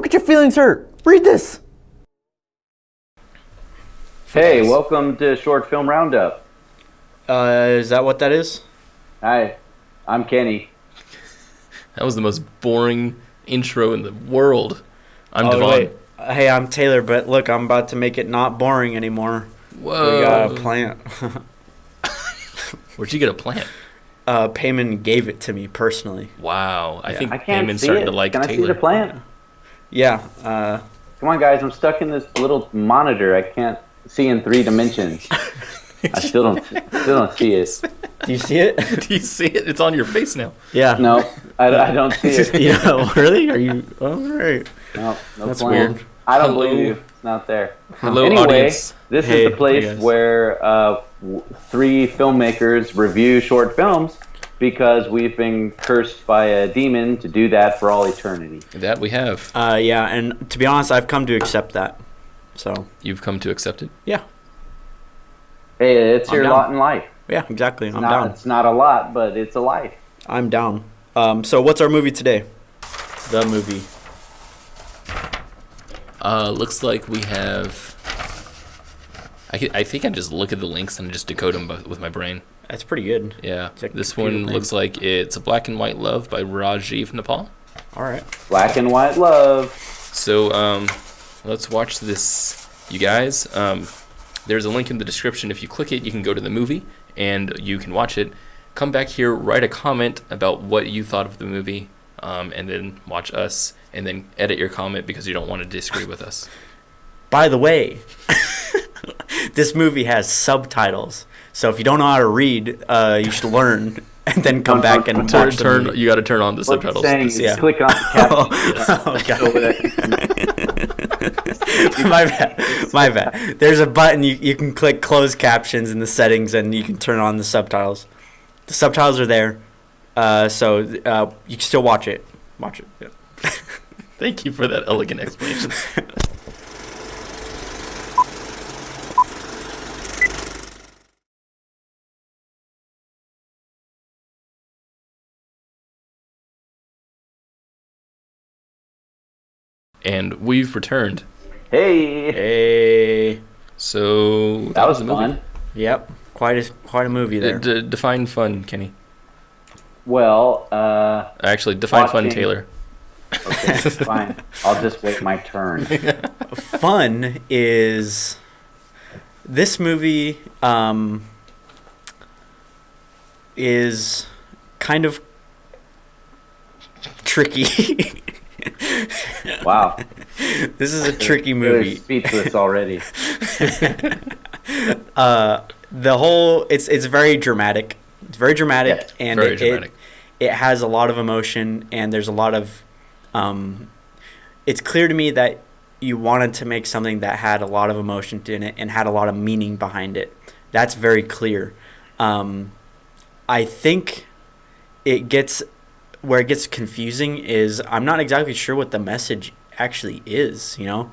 get your feelings hurt. Read this. Hey, welcome to Short Film Roundup. Is that what that is? Hi, I'm Kenny. That was the most boring intro in the world. I'm Devon. Wait. Hey, I'm Taylor, but look, I'm about to make it not boring anymore. Whoa. We got a plant. Where'd you get a plant? Payman gave it to me personally. Wow. I think I can't Payman's see starting it. to like Can I Taylor. see the plant? Yeah. Come on, guys. I'm stuck in this little monitor. I can't see in 3 dimensions. I still don't see it. Do you see it? Do you see it? It's on your face now. Yeah. No, I don't see it. You know, really? Are you? Oh, right. No That's plant. weird. I don't Hello. believe you. It's not there. Hello, Anyway, audience. this Hey, is the place hey, guys. where 3 filmmakers review short films because we've been cursed by a demon to do that for all eternity. That we have. Yeah, and to be honest, I've come to accept that. So, You've come to accept it? yeah. Hey, it's I'm your down. lot in life. Yeah, exactly. I'm down. It's not a lot, but it's a life. I'm down. So what's our movie today? The movie. Looks like we have... I think I just look at the links and just decode them with my brain. That's pretty good. Yeah. It's like This computer one brain. looks like it's A Black and White Love by Rajeev Nepal. All right. Black and white love. So, let's watch this, you guys. There's a link in the description. If you click it, you can go to the movie, and you can watch it. Come back here, write a comment about what you thought of the movie, and then watch us, and then edit your comment because you don't want to disagree with us. By the way, this movie has subtitles. So if you don't know how to read, you should learn and then come back and watch the movie. You got to turn on the What subtitles. you're saying is Yeah. click on the caption. My bad. My bad. There's a button you can click close captions in the settings and you can turn on the subtitles. The subtitles are there. So you can still watch it. Watch it. Yeah. Thank you for that elegant explanation. And we've returned. Hey, Hey. So that was the movie. fun. Yep. Quite a movie there. Define fun, Kenny. Well, Actually, define fun, Watching. Taylor. okay, fine. I'll just wait my turn. Fun is this movie is kind of tricky. Wow, This is a tricky Taylor's movie. speechless already. The whole it's very dramatic. It's very dramatic, Yes, and very dramatic. It has a lot of emotion, and there's a lot of. It's clear to me that you wanted to make something that had a lot of emotion in it and had a lot of meaning behind it. That's very clear. I think it gets where it gets confusing is I'm not exactly sure what the message actually is, you know.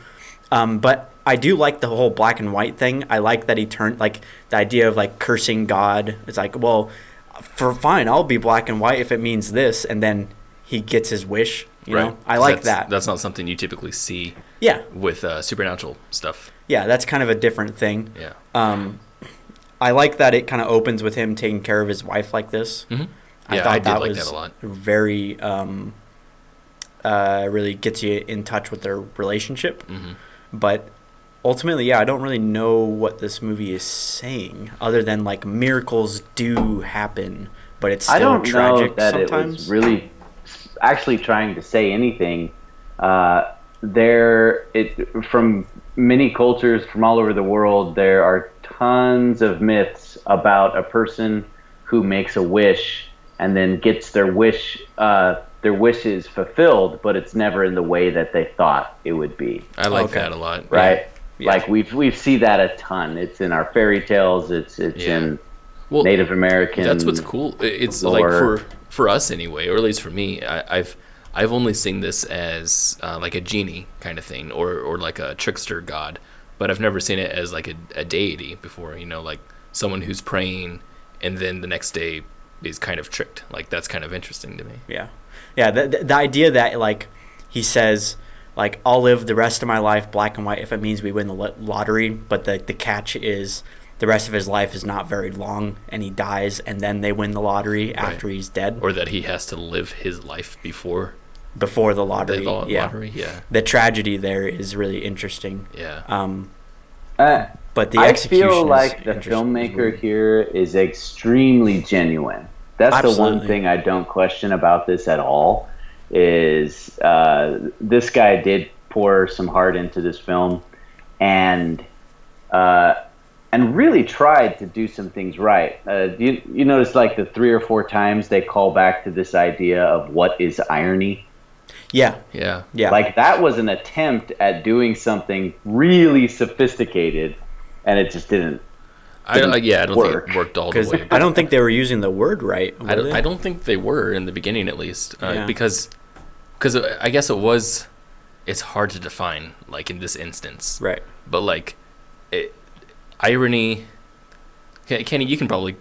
But I do like the whole black and white thing. I like that he turned like the idea of like cursing God. It's like, well, fine, I'll be black and white if it means this, and then he gets his wish. You know, I like that. That's not something you typically see Yeah, with supernatural stuff. yeah, that's kind of a different thing. Yeah. I like that it kind of opens with him taking care of his wife like this. Mm-hmm. I Yeah, thought I did that like was that a lot. very really gets you in touch with their relationship. Mm-hmm. But ultimately, yeah, I don't really know what this movie is saying other than like miracles do happen, but it's still I don't tragic know that sometimes. it was really actually trying to say anything. From many cultures from all over the world, there are tons of myths about a person who makes a wish and then gets their wishes fulfilled, but it's never in the way that they thought it would be. I like Okay. that a lot. Right? Yeah. Like we've seen that a ton. It's in our fairy tales. It's Yeah. in Well, Native American. that's what's cool. It's lore. like for us anyway, or at least for me. I've only seen this as like a genie kind of thing, or like a trickster god, but I've never seen it as like a deity before. You know, like someone who's praying and then the next day is kind of tricked. Like that's kind of interesting to me. Yeah, yeah. The idea that like he says, like, I'll live the rest of my life black and white if it means we win the lottery, but the catch is the rest of his life is not very long, and he dies, and then they win the lottery after he's dead. Or that he has to live his life before the lottery. Lottery, yeah. The tragedy there is really interesting. Yeah. But the I execution feel like is the interesting. filmmaker here is extremely genuine. That's Absolutely. the one thing I don't question about this at all. Is this guy did pour some heart into this film, and really tried to do some things right. You notice, like, the 3 or 4 times they call back to this idea of what is irony. Yeah. Yeah. Like, that was an attempt at doing something really sophisticated, and it just didn't. I don't think work. it worked all the Because way. I don't think they were using the word right. I don't think they were in the beginning, at least, Yeah. because I guess it's hard to define, like, in this instance. Right. But, like, irony. Kenny, you can probably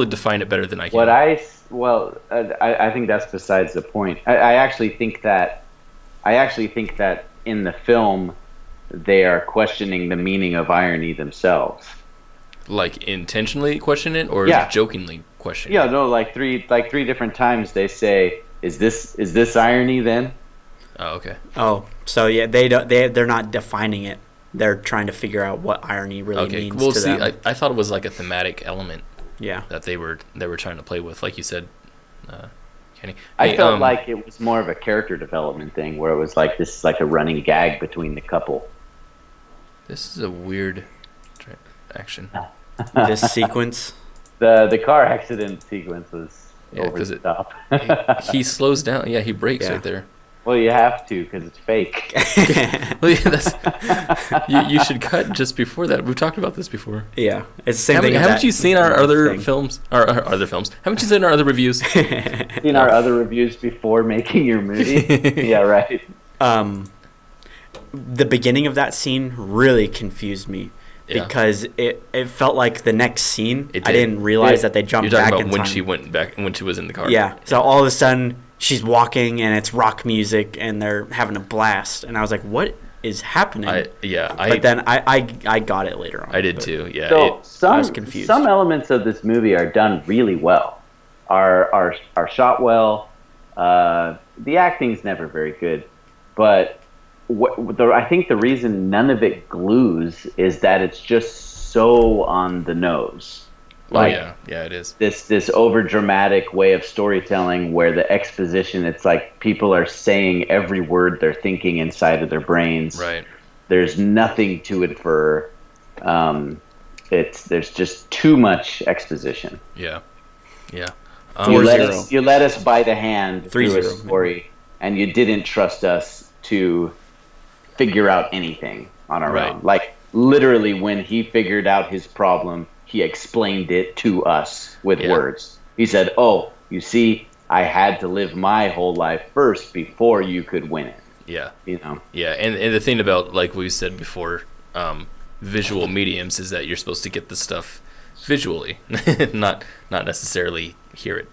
define it better than I can. I think that's besides the point. I actually think that in the film they are questioning the meaning of irony themselves. Like, intentionally question it, or Yeah. jokingly question Yeah, it? no, like three different times they say, "Is this irony then?" Oh, okay. Oh, so yeah, they're not defining it. They're trying to figure out what irony really Okay. means Well, to see, them. I thought it was like a thematic element Yeah. that they were trying to play with, like you said, Kenny. I Hey, felt like it was more of a character development thing, where it was like this is like a running gag between the couple. this is a weird action. This sequence. The car accident sequence was Yeah, over 'cause the it- top. He slows down. Yeah, he brakes Yeah. right there. Well, you have to, because it's fake. Well, yeah, you should cut just before that. We've talked about this before. Yeah, it's the same thing. Haven't you seen our other thing. films? Our other films? Haven't you seen our other reviews? Seen our other reviews before making your movie? Yeah, right. The beginning of that scene really confused me Yeah. because it felt like the next scene. It I did. didn't realize that they jumped You're talking back about in when time. she went back, when she was in the car. Yeah. So all of a sudden she's walking and it's rock music and they're having a blast and I was like, what is happening? But then I got it later on. I did But- too. Yeah. So I was confused. some elements of this movie are done really well. Are shot well. The acting's never very good, but I think the reason none of it glues is that it's just so on the nose. Like, yeah, it is. this over dramatic way of storytelling where the exposition, it's like people are saying every word they're thinking inside of their brains. Right. There's nothing to infer. There's just too much exposition. Yeah. Yeah. You 4-0. let us by the hand through a 3-0, story, and you didn't trust us to figure out anything on our Right. own. Like, literally, when he figured out his problem, he explained it to us with Yeah. words. He said, "Oh, you see, I had to live my whole life first before you could win it." Yeah. You know? Yeah. And the thing about, like we said before, visual mediums is that you're supposed to get the stuff visually, not necessarily hear it.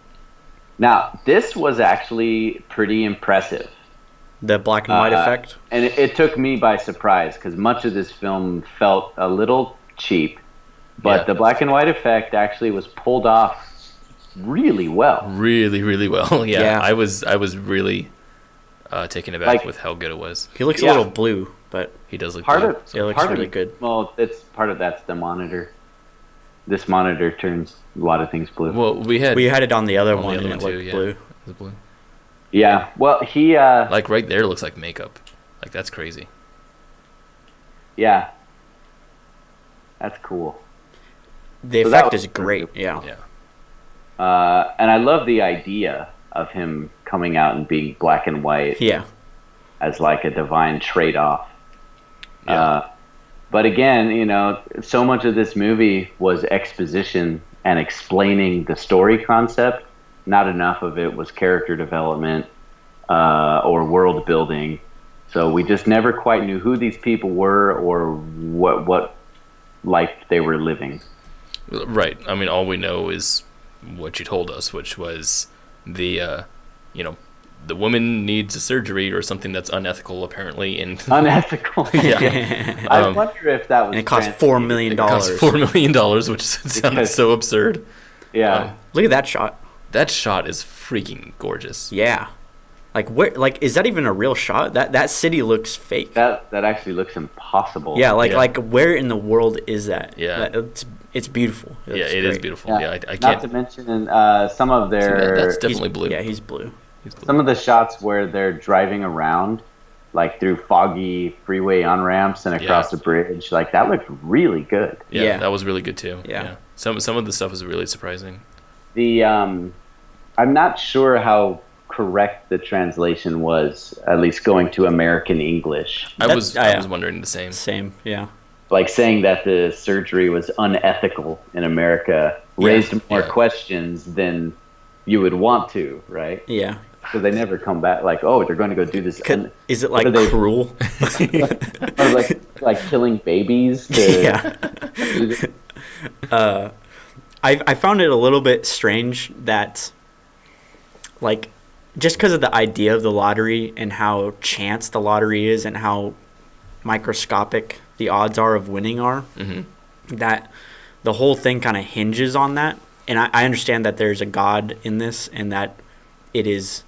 Now, this was actually pretty impressive. The black and white effect. And it took me by surprise because much of this film felt a little cheap, but Yeah. the black and white effect actually was pulled off really well. Really, really well. Yeah. Yeah. I was really taken aback Like- with how good it was. He looks Yeah. a little blue, but He does look Part blue. of it looks part of really it- good. Well, it's part of that's the monitor. This monitor turns a lot of things blue. Well, we had it on the other on the one other and it one too, looked yeah. blue. It was blue. Yeah. Well, he Like right there looks like makeup. Like that's crazy. yeah. That's cool. The So that effect was is great. Yeah. Yeah. And I love the idea of him coming out and being black and white Yeah. as like a divine trade-off. Yeah. But again, you know, so much of this movie was exposition and explaining the story concept. Not enough of it was character development or world building. So we just never quite knew who these people were or what life they were living. Right. I mean, all we know is what you told us, which was the, the woman needs a surgery or something that's unethical, apparently. And Unethical. yeah, I wonder if that was. And it cost $4 million. it costs $4 million, which sounds so absurd. Yeah. Look at that shot. That shot is freaking gorgeous. Yeah. Like where? Like is that even a real shot? That city looks fake. That actually looks impossible. Yeah. Like where in the world is that? Yeah. It's beautiful. It looks It is great. beautiful. Yeah. Yeah, I Not can't. to mention some of See, their. that's definitely blue. Yeah, he's blue. He's blue. Some of the shots where they're driving around, like through foggy freeway on ramps and across the bridge, like that looked really good. Yeah, that was really good too. Yeah. Some of the stuff was really surprising. I'm not sure how correct the translation was, at least going to American English. I was wondering the same. Same. Yeah. Like saying that the surgery was unethical in America raised more questions than you would want to, right? Yeah. Because they never come back like, oh, they're going to go do this. Is it like cruel? Or like killing babies? To Yeah. I found it a little bit strange that, like, just because of the idea of the lottery and how chance the lottery is and how microscopic the odds are of winning are, that the whole thing kind of hinges on that. And I understand that there's a God in this and that it is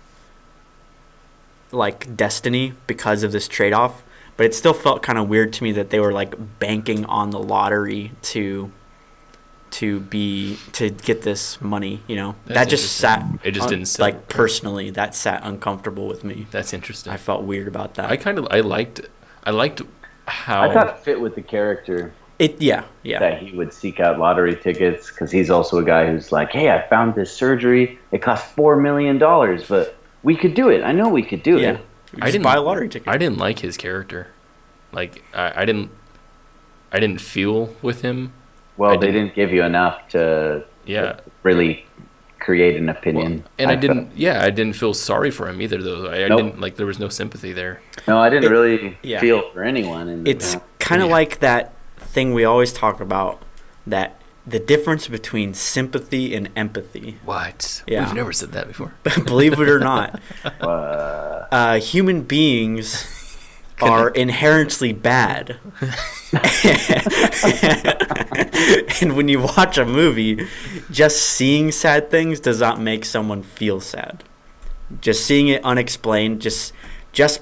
like destiny because of this trade-off, but it still felt kind of weird to me that they were like banking on the lottery to get this money, you know. That's that just sat it just didn't sit like personally that sat uncomfortable with me. That's interesting. I felt weird about that. I liked how I thought it fit with the character yeah that he would seek out lottery tickets, because he's also a guy who's like, hey, I found this surgery. It cost $4 million, but we could do it. I know we could do it. I didn't buy a lottery ticket. I didn't like his character. Like I didn't feel with him. Well, they didn't give you enough to really create an opinion. Well, and I didn't feel sorry for him either, though. I didn't, like, there was no sympathy there. No, I didn't really feel for anyone. It's kind of like that thing we always talk about, that the difference between sympathy and empathy. What? Yeah. We've never said that before. Believe it or not, human beings are inherently bad. And when you watch a movie, just seeing sad things does not make someone feel sad. Just seeing it unexplained, just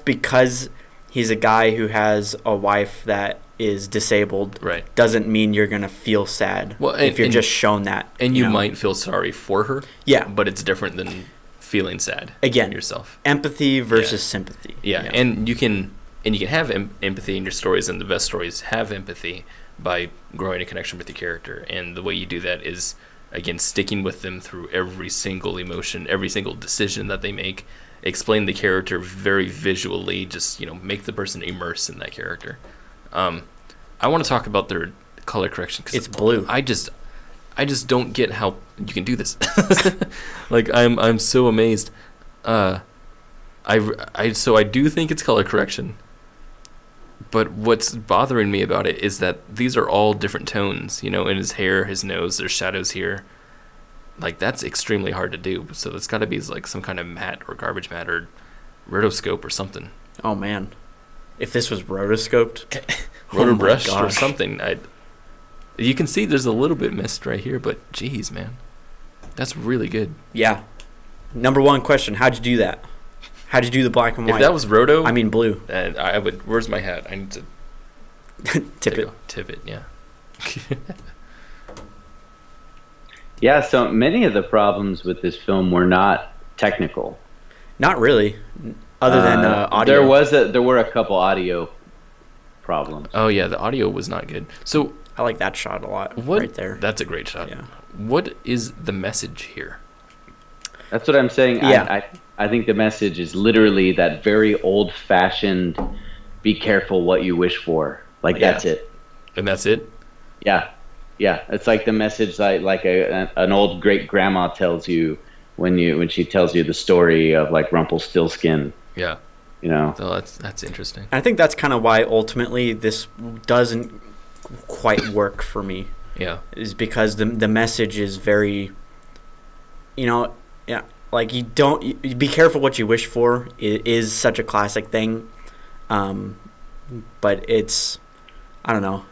because he's a guy who has a wife that is disabled, doesn't mean you're going to feel sad if you're just shown that. And you might feel sorry for her. Yeah. But it's different than feeling sad again yourself. Empathy versus sympathy. Yeah. And you can have empathy in your stories, and the best stories have empathy by growing a connection with your character. And the way you do that is, again, sticking with them through every single emotion, every single decision that they make. Explain the character very visually, just, make the person immerse in that character. I want to talk about their color correction, because it's blue. I just don't get how you can do this. Like, I'm so amazed. So I do think it's color correction. But what's bothering me about it is that these are all different tones, in his hair, his nose, there's shadows here. Like, that's extremely hard to do. So it's got to be like some kind of matte or garbage matte or rotoscope or something. Oh man, if this was rotoscoped, rotobrushed or something, you can see there's a little bit missed right here, but geez, man, that's really good. Yeah. Number one question: how'd you do that? How'd you do the black and white? If that was blue. And I would. Where's my hat? I need to tip it. Tip it. Yeah. Yeah. So many of the problems with this film were not technical. Not really, other than audio. There were a couple audio problems. Oh yeah, the audio was not good. So I like that shot a lot. Right there. That's a great shot. Yeah. What is the message here? That's what I'm saying. Yeah. I think the message is literally that very old-fashioned, be careful what you wish for. Like, that's it. And that's it? Yeah. Yeah. It's like the message like an old great-grandma tells you when she tells you the story of, like, Rumpelstiltskin. Yeah. So that's interesting. I think that's kind of why ultimately this doesn't quite work for me. Yeah. Is because the message is very, like you don't you be careful what you wish for. It is such a classic thing, but it's I don't know,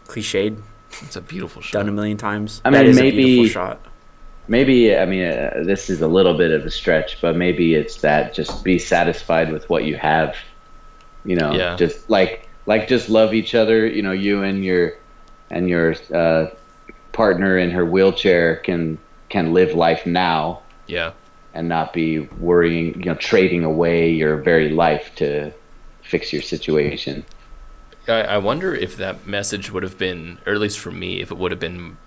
cliched, It's a beautiful shot. done a million times. I That mean, is a maybe beautiful shot. maybe I mean this is a little bit of a stretch, but maybe it's that just be satisfied with what you have. You know, Yeah. just just love each other. You know, you and your partner in her wheelchair can live life now Yeah. and not be worrying, trading away your very life to fix your situation. I wonder if that message would have been, or at least for me, if it would have been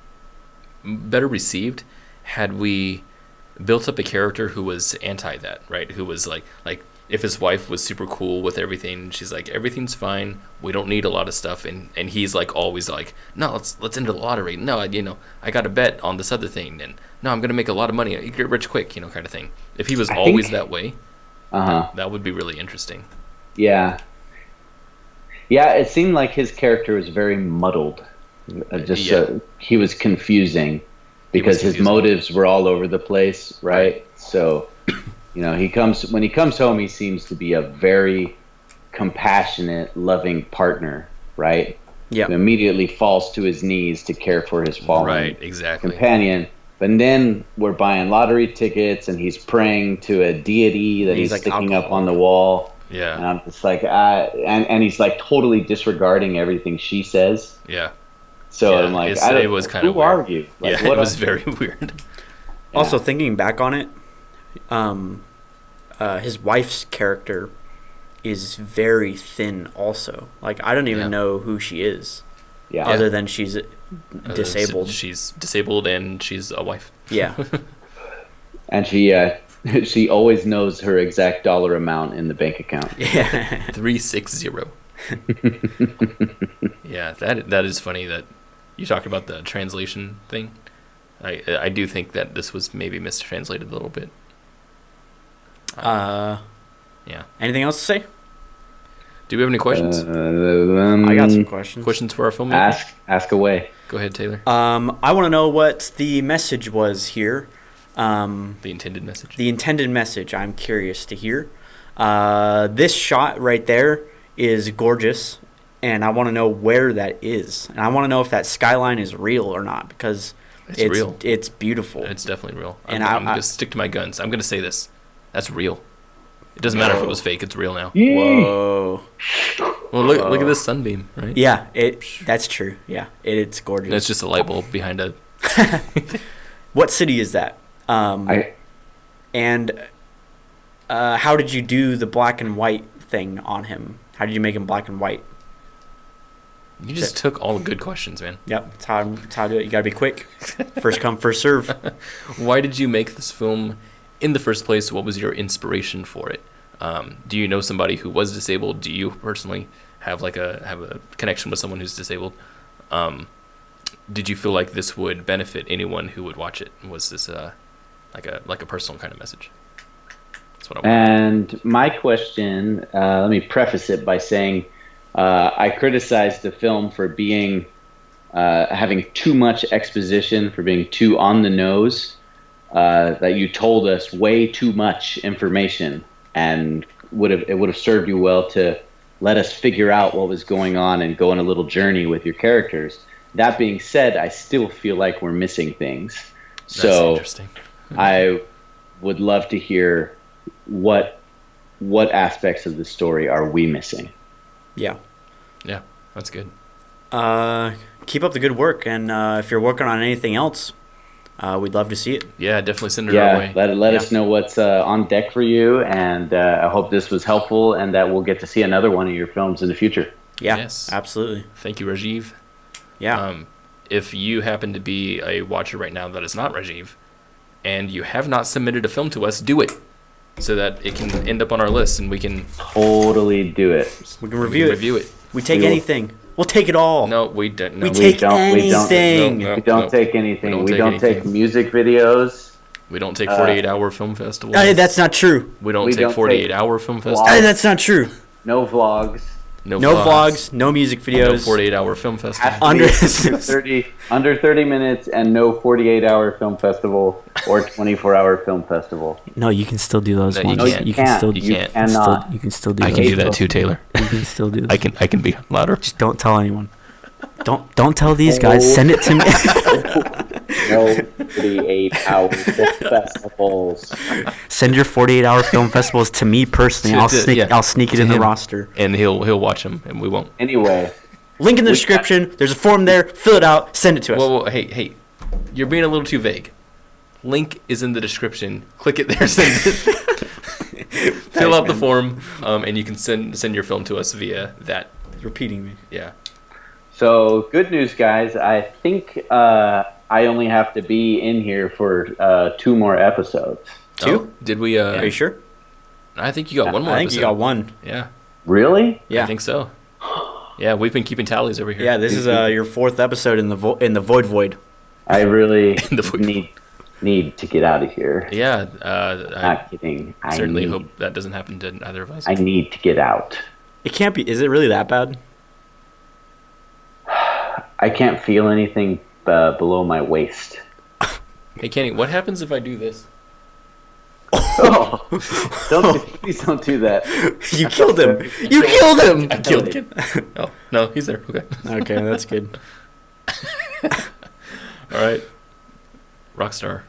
better received had we built up a character who was anti that, right? Who was like if his wife was super cool with everything, she's like, everything's fine, we don't need a lot of stuff, and he's like always like, no, let's enter the lottery. No, I got a bet on this other thing, and no, I'm gonna make a lot of money, you get rich quick, kind of thing. If he was always that way, that would be really interesting. Yeah. Yeah, it seemed like his character was very muddled. He was confusing because his motives were all over the place, right? So, when he comes home, he seems to be a very compassionate, loving partner, right? Yeah. Who immediately falls to his knees to care for his fallen companion. But then we're buying lottery tickets, and he's praying to a deity that he's like sticking alcohol. up on the wall. Yeah. And I'm just like, and he's like totally disregarding everything she says. Yeah. So I'm like, it was kind of who weird. are you? Like, Yeah, it was very weird. Also, thinking back on it, his wife's character is very thin. Also, like I don't even know who she is. Yeah. Other than she's disabled. She's disabled and she's a wife. Yeah. And she always knows her exact dollar amount in the bank account. Yeah. 360. Yeah, that is funny that you talked about the translation thing. I do think that this was maybe mistranslated a little bit. Yeah. Anything else to say? Do we have any questions? I got some questions. Questions for our filmmaker? Ask away. Go ahead, Taylor. I want to know what the message was here. The intended message. The intended message. I'm curious to hear. This shot right there is gorgeous, and I want to know where that is, and I want to know if that skyline is real or not, because it's real. It's beautiful. It's definitely real. And I'm going to stick to my guns. I'm going to say this. That's real. It doesn't matter if it was fake. It's real now. Whoa. Well, look at this sunbeam, right? Yeah, that's true. Yeah, it's gorgeous. And it's just a light bulb behind a... What city is that? And how did you do the black and white thing on him? How did you make him black and white? You just took all the good questions, man. Yep, that's how I do it. You gotta be quick. First come, first serve. Why did you make this film in the first place? What was your inspiration for it? Do you know somebody who was disabled? Do you personally have a connection with someone who's disabled? Did you feel like this would benefit anyone who would watch it? Was this like a personal kind of message? That's what I want. And my question, let me preface it by saying I criticized the film for being having too much exposition, for being too on the nose, that you told us way too much information, and it would have served you well to let us figure out what was going on and go on a little journey with your characters. That being said, I still feel like we're missing things. That's interesting. I would love to hear what aspects of the story are we missing. Yeah, that's good. Keep up the good work, and if you're working on anything else, we'd love to see it. Yeah, definitely send it our way. Let us know what's on deck for you, and I hope this was helpful, and that we'll get to see another one of your films in the future. Yeah, yes, absolutely. Thank you, Rajeev. Yeah. If you happen to be a watcher right now that is not Rajeev, and you have not submitted a film to us, do it, so that it can end up on our list, and we can totally do it. We can review it. We take anything. We'll take it all. No, we don't. No. We take anything. We don't take anything. We don't take music videos. We don't take 48-hour film festivals. That's not true. We don't take 48-hour film festivals. That's not true. No vlogs. No vlogs, no music no videos. 48-hour film festival. Under- under 30 minutes and no 48-hour film festival or 24-hour film festival. No, you can still do those No, you ones. can't. You can still. You can't. Cannot. You can still do I those. can do that too, Taylor. You can still do. Those. I can be louder. Just don't tell anyone. Don't tell these guys. Send it to me. No 48-hour film festivals. Send your 48-hour film festivals to me personally. I'll sneak. Yeah. I'll sneak it To in the him. roster. And he'll watch them, and we won't. Anyway, Link in the description. There's a form there. Fill it out. Send it to us. Whoa, hey, you're being a little too vague. Link is in the description. Click it there. Send it. Fill out the form, and you can send your film to us via that. Repeating me. Yeah. so good news, guys. I think I only have to be in here for 2 more episodes. Two? Oh, did we? Are you sure? I think you got one more. I think episode. you got one. Yeah. Really? Yeah. I think so. Yeah, we've been keeping tallies over here. Yeah, this is your 4th episode in the void. I really In the void. need to get out of here. Yeah. Not kidding. I certainly hope that doesn't happen to either of us. I need to get out. It can't be. Is it really that bad? I can't feel anything below my waist. Hey, Kenny, what happens if I do this? Oh, please don't do that. You killed him. You killed him. I killed Ken. Oh, no, he's there. Okay. Okay, that's good. All right. Rockstar.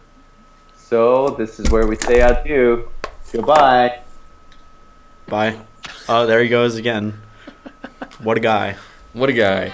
So this is where we say adieu. Goodbye. Bye. Oh, there he goes again. What a guy. What a guy.